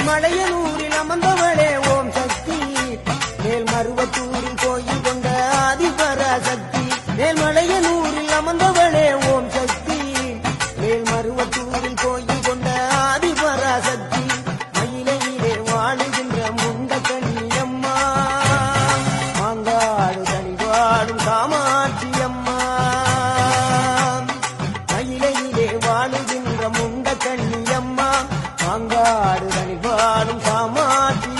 மேல்மலையனூரில் அமர்ந்தவளே ஓம் சக்தி மேல்மருவத்தூரில் கோயில் கொண்ட ஆதிபராசக்தி மேல்மலையனூரில் அமர்ந்தவளே ஓம் சக்தி மேல்மருவத்தூரில் கோயில் கொண்ட ஆதிபராசக்தி மயிலையிலே வாழுகின்ற முண்ட கண்ணியம்மா மாங்காடு தனி வாழும் காமாட்சி அம்மா மயிலையிலே வாழுகின்ற முண்ட கண்ணியம்மா மாங்காடு தனி வாழும் காமாட்சி